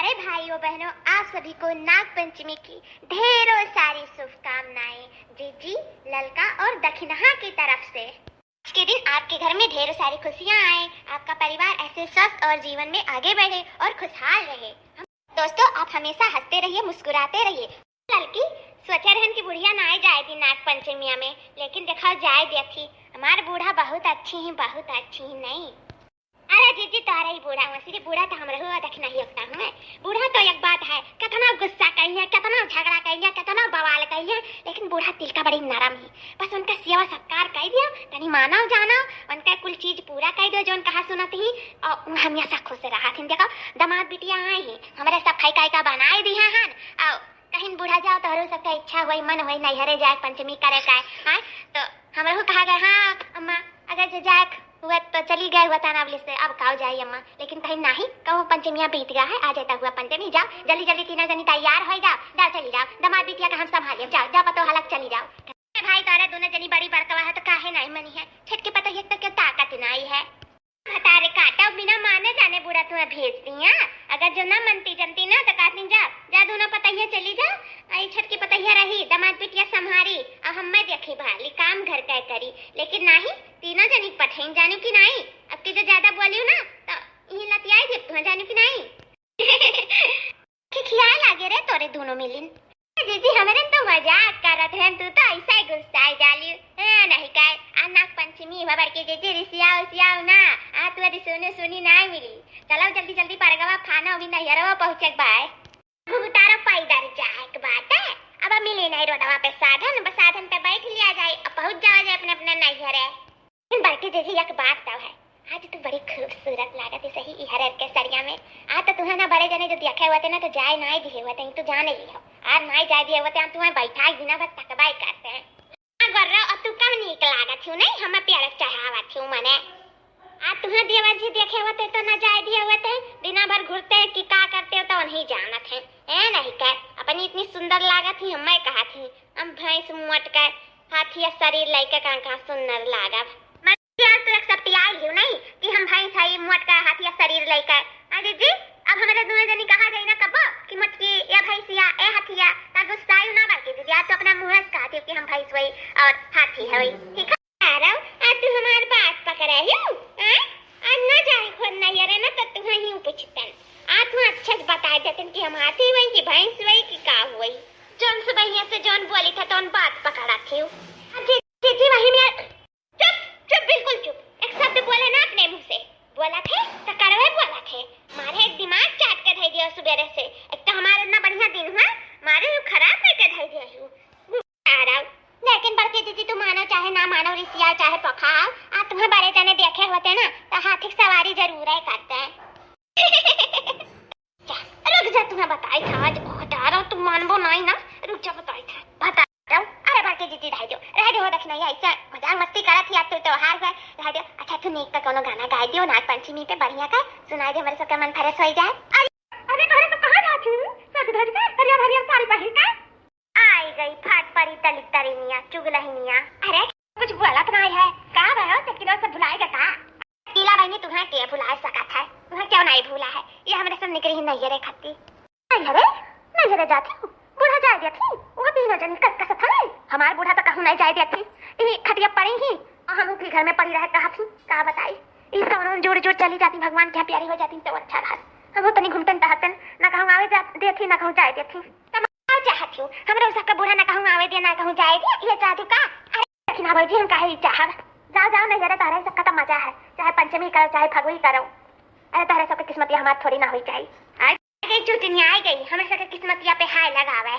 प्यारे भाइयों बहनों, आप सभी को नाग पंचमी की ढेरों सारी शुभकामनाएं जीजी, ललका और दक्षिणा की तरफ से। आज के दिन आपके घर में ढेरों सारी खुशियां आए, आपका परिवार ऐसे स्वस्थ और जीवन में आगे बढ़े और खुशहाल रहे। दोस्तों, आप हमेशा हंसते रहिए, मुस्कुराते रहिए। ललकी सोचा रहन की बुढ़िया ना जाए थी नाग पंचमी में, लेकिन देखा जाए देखी हमारे बूढ़ा बहुत अच्छी ही नहीं। अरे जीजी तारा ही बूढ़ा हुआ, सिर्फ बूढ़ा तो हम रहो दक्षिणा ही होता हूँ। बूढ़ा तो एक बात है, कितना गुस्सा कहिए, कितना झगड़ा कहिए, कितना बवाल कहिए, लेकिन बूढ़ा दिल का बड़ी नरम ही। बस उनका सेवा सत्कार कर दिया, तनी मानव जाना, उनका कुल चीज पूरा कर दो जो कहा सुनत ही, और हमेशा खुश रहा थी। देखो दामाद बिटिया आए ही हमारे सफाई काय का बनाए दिया है, और कहीं बूढ़ा जाओ तो हरो सबका इच्छा हुई, मन हुई नैहरे जाए पंचमी करे का है, तो हमारे कहा गया हाँ अम्मा अगर जाए हुआ तो चली गए हुआ था नावली से, अब काओ जाए अम्मा, लेकिन कहीं नहीं कहूँ पंचमिया बीत गया है, आ जाता हुआ पंचमी। जाओ जल्दी जल्दी तीनों जनी तैयार हो जाओ चली जाओ, दामाद बिटिया का हम संभालिए, जाओ जाओ पतो हलक चली जाओ। भाई तारा दोनों जनी बड़ी बड़कवा है तो काहे नहीं मनी है, छटके पतो एक तो ताकत नहीं है। हतारे काटा बिना माने जाने बुढ़ा तुम्हें भेज दिया, अगर जो ना मनती जनती ना तो कहती जा दोनों पतैया चली जा, आई छटकी पतैया रही दामाद बिटिया संभारी और हम मैं देखी भाली काम घर का करी, लेकिन नहीं तीनों जनी पठेन जाने की नहीं। अब की जो ज्यादा बोलियो ना तो यही लतियाई दे तुम्हें जाने की नहीं। खियाल लागे रे तोरे दोनों मिलिन। जीजी हमारे तो मजाक करत है, तू तो ऐसा ही गुस्सा जालियो नहीं काय नाग पंचमी भर के जीजी रिसियाओ ना आ तू अभी सुनी नहीं मिली। चलो जल्दी जल्दी परगवा खाना अभी नहीं हरवा पहुंचे बाय तारा पाईदार जाए के बात है, अब मिले नहीं रोडवा पे साधन, बस साधन पे बैठ लिया जाए अब पहुंच जाओ जाए अपने अपने नहीं हरे। बल्कि जीजी एक बात तो है, आज तो बड़ी खूबसूरत लागत है सही इहर के सरिया में। आज तो तुम्हें ना बड़े जने जो देखे हुए थे ना तो जाए नहीं दिए हुए थे, तो जाने ली हो आज नहीं जाए दिए हुए थे, तुम्हें बैठा बिना बस तकबाई करते हैं। गर्रा और तू कम नीक लागत हूँ नहीं, हमें प्यार चढ़ावत हूँ मने। आज तुम्हें देवर जी देखे हुए थे तो ना जाए दिए हुए थे, दिना भर घूरते कि का करते हो तो उन्हीं जानत है नहीं कर अपनी इतनी सुंदर लागत ही हमें कहा थी हम भैंस मुट कर हाथी शरीर लेके कहाँ सुंदर लागत। तो एक सब तैयार ही नहीं कि हम भैंस है मुट का हाथी शरीर लेकर। अरे जी अब हमारे दोनों जनी कहा जाए ना कब कि मुटकी या भैंसिया ए हाथिया ता गुस्सा ना बाकी दीदी, आप तो अपना मुंह से कहती हो कि हम भैंस वही और हाथी है वही, ठीक है। आज तू हमारी बात पकड़े हो आज ना जाए खुद नहीं अरे ना तो तुम्हें ही पूछतन आज तुम अच्छे से बता देते कि हम हाथी वही कि भैंस वही कि का हुई, जोन से भैया से जोन बोली था तो उन बात पकड़ा थी। जी वही में चुप बिल्कुल चुप, एक शब्द बोले ना अपने मुंह से, बोला थे तो करवे बोला थे, मारे एक दिमाग चाट के धई दिया सुबेरे से, एक तो हमारे इतना बढ़िया दिन हुआ मारे खराब नहीं कर धई दिया। लेकिन बल्कि जीजी तू मानो चाहे ना मानो, रिसिया चाहे पखाओ, आज तुम्हें बड़े जने देखे होते ना तो हाथी की सवारी जरूर है करते हैं। रुक जा तुम्हें बताई था आज बहुत आ रहा तुम मानबो नहीं ना, रुक जा बताई था बता। अरे बाकी जीजी रह दो दक्षिणा ऐसा मजाक मस्ती करत थी, आज तो त्योहार है रह दो। अच्छा तू नीक का कोनो गाना गा दियो नाग पंचमी पे बढ़िया का सुनाई दे, हमारे सबका मन फ्रेश हो जाए। अरे तोरे तो कहां जात हूं सज धज के हरियर हरियर साड़ी पहन के आई गई फाट परी तली तरीनिया चुगलहिनिया। अरे कुछ बोलत नहीं है का रहो तकिलो से भुलाएगा का कीला बहनी तुम्हें के भुला सकत है, तुम्हें क्यों नहीं भूला है, ये हमरे सब निकली ही नहीं रे खत्ती नहीं रे जाती हूं बूढ़ा जाए देती वो तीनों जन कस था हमारे बूढ़ा तो कहूं नहीं जाए देती ये खटिया पड़ी ही और हम उनके घर में पड़ी रह कहा थी का बताई इस दोनों जोड़ जोड़ चली जाती भगवान क्या प्यारी हो जाती तो अच्छा रहा। हम तो नहीं घूमतन टहतन ना कहूं आवे देती ना कहूं जाए देती चाहती हूँ हमरा उसका बूढ़ा ना कहूं आवे दे ना कहूं जाए दे ये चाहती का। अरे ना भाई हम काहे चाह जाओ नहीं जरा तारे सबका तो मजा है, चाहे पंचमी करो चाहे फगुई करो, अरे तारे सबकी किस्मत हमारी थोड़ी ना हुई चाहिए। चुटनी आई गई हमें सबके किस्मतिया पे हाय लगावे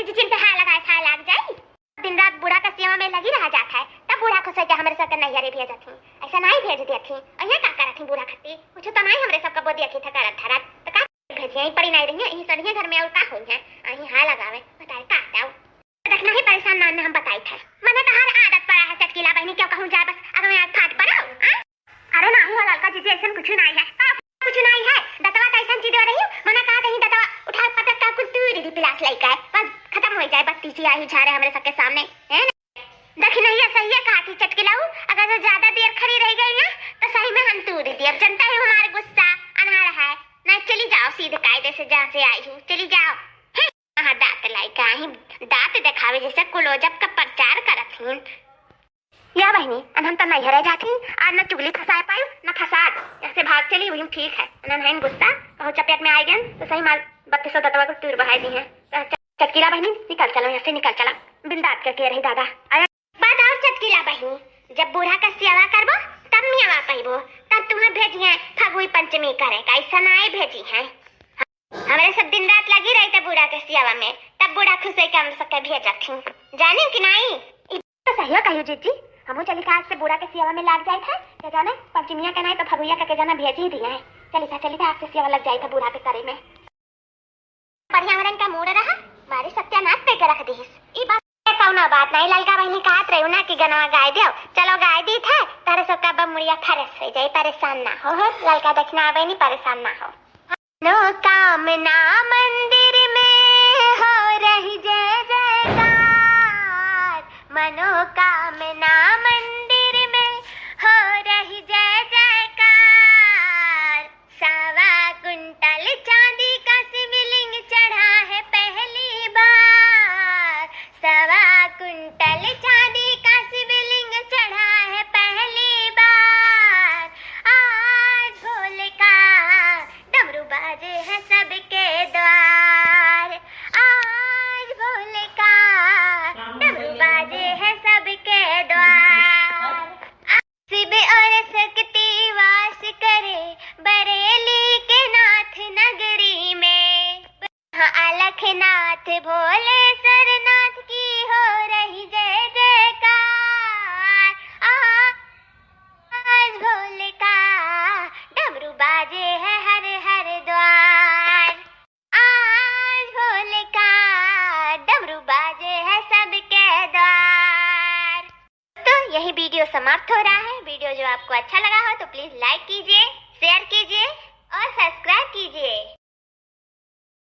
जिन पे हाय लगाए हाय लग जाए, दिन रात बूढ़ा का सेवा में लगी रह जाता है तब बूढ़ा खुश होकर हमारे सबके नैहरे भेज थी, ऐसा नहीं भेज देती अहिया का करत बूढ़ा खत्ती कुछ तो नहीं हमारे सबका बोदी अखी था करत धरत तो का भेजिए यहीं पड़ी नहीं रही यहीं सड़िए घर में और का हुई है अहीं हाय लगावे बताए का दाओ देखना ही परेशान ना हम बताई थे मने तो हर आदत पड़ा है चटकीला बहनी क्यों कहूं जाए बस अगर मैं आज फाट पड़ो। अरे नहीं वाला लड़का जीजी ऐसा कुछ नहीं है कुछ नहीं है, दतवा कैसन चीज दे रही हूं मना कहा कहीं दतवा उठा पटक का कुछ दूर दी पिलास लेके बस खत्म हो जाए, बत्ती सी आई जा रहे हमारे सबके सामने है दक्षिणा ये सही है कहा थी चटकिलाऊ अगर जो ज्यादा देर खड़ी रह गई ना तो सही में हम तूर दी। अब जनता है हमारे गुस्सा अनार है नहीं चली जाओ सीधे कायदे से जहाँ से आई हूँ, चली जाओ। हाँ दांत लाई का ही दांत दिखावे जैसे कुलोजब का प्रचार करत हूँ। या बहनी अनहन तो नहीं रह जाती, आज न चुगली फंसा पायु न फसाद, ऐसे भाग चली हुई ठीक है। अनहन गुस्सा कहो चपेट में आई गन तो सही माल 3200 दतवा को टूर बहाई दी है। चटकीला बहनी निकल चलो यहाँ से, निकल चला बिंदात करके रही दादा। अरे बात और चटकीला बहनी, जब बूढ़ा का सेवा करबो तब मियावा पाइबो, तब तुम्हें भेजी है फगुई पंचमी करे का ऐसा नाई भेजी है। हमारे सब दिन रात लगी रही था बूढ़ा के सेवा में, तब बूढ़ा खुश है हम सबके भेज रखी जाने कि नहीं। तो सही कहियो जीजी, हमू चली का आज से बूढ़ा के सेवा में लग जाए था, क्या जाने पंचमिया के नहीं तो फगुइया का जाना भेज ही दिया है। चली था आज से सेवा लग जाए था बूढ़ा के करे में। पर्यावरण का मूड रहा मारी सत्यानाश पे के रख दी। ई बात कौनो बात नहीं, ललका बहनी कहत रही ना कि गनवा गाय दो, चलो गाय दी था तारे सब का बमुड़िया फरस हो जाए, परेशान ना हो। ललका देखना आवे नहीं, परेशान ना हो। मनोकामना मंदिर में हो रही जय जयकार, मनोकामना मंदिर में हो रही जय जयकार। 1.25 कुंटल चांदी का शिवलिंग चढ़ा है पहली बार, 1.25 कुंटल चांदी का शिवलिंग चढ़ा है पहली बार। आज भोले का डमरू बाजे है सबके द्वार, आज भोले का डमरू बाजे है सबके द्वार। शिव और शक्ति वास करे बरेली के नाथ नगरी में, अलखनाथ भोले सरनाथ की हो रही जय जयकार। आज भोले का डमरू बाजे है हर हर द्वार, आज भोले का डमरू बाजे है सबके द्वार। तो यही वीडियो समाप्त हो रहा है। वीडियो जो आपको अच्छा लगा हो तो प्लीज लाइक कीजिए।